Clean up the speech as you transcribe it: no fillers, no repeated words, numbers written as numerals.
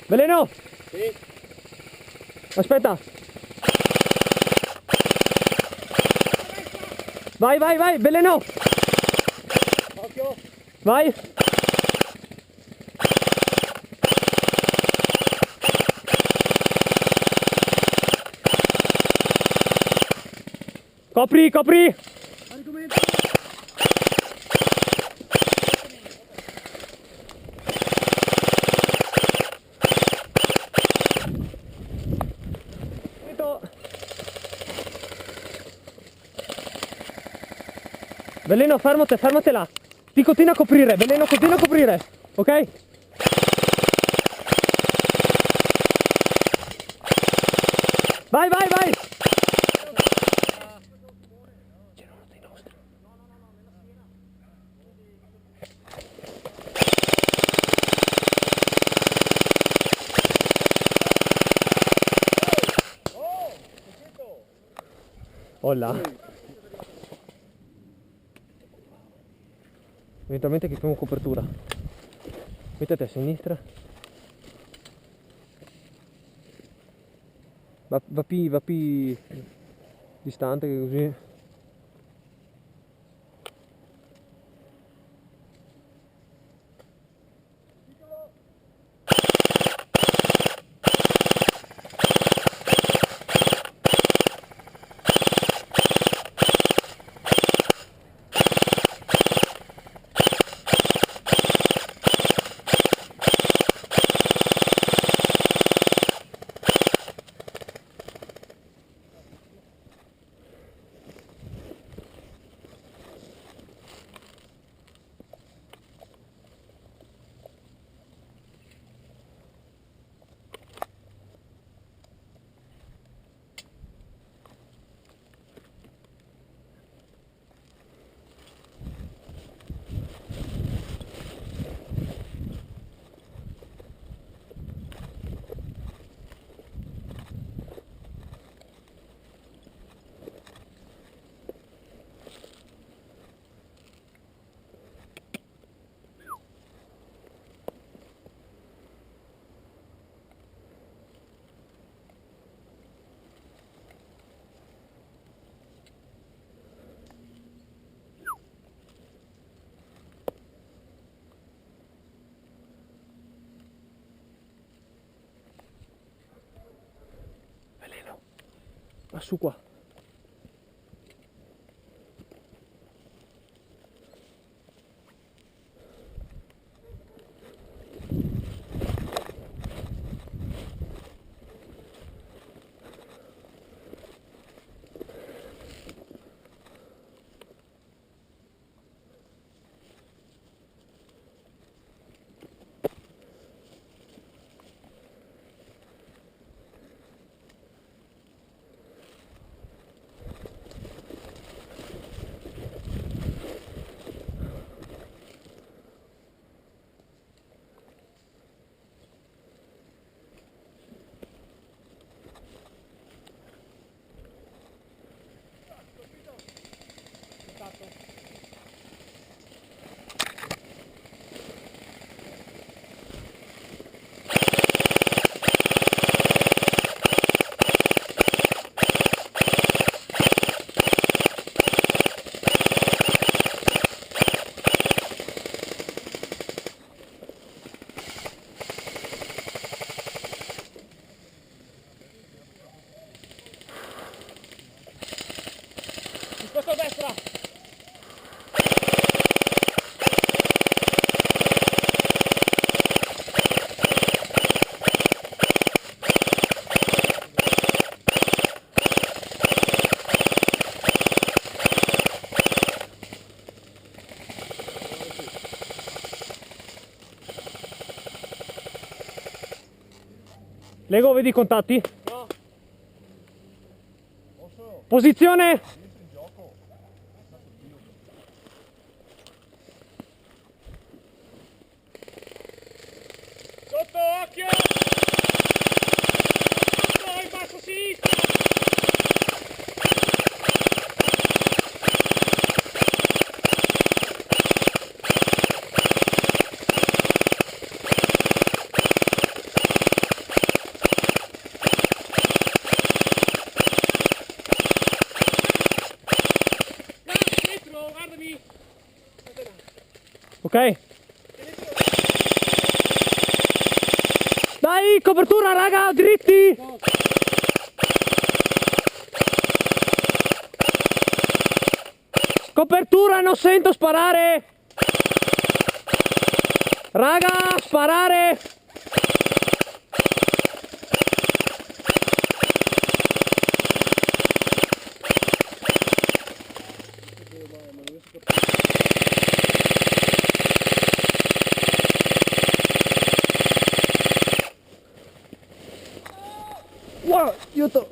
Veleno! Sì. Aspetta! Vai, vai, vai! Veleno! Occhio! Vai! Copri, copri! Argomento! Veleno, fermate, fermate là. Ti continua a coprire, Veleno, continua a coprire. Ok? Vai, vai, vai! C'era uno dei nostri. Oh là. Eventualmente che facciamo copertura. Mettete a sinistra. Va più distante che così. Va su qua. Sposto a destra! Lego, vedi i contatti? No. Posizione! Sotto, occhio! Sotto, in basso a sinistra! Ok. Dai, copertura, raga, dritti. Copertura, non sento sparare. Raga, sparare. Wow, aiuto.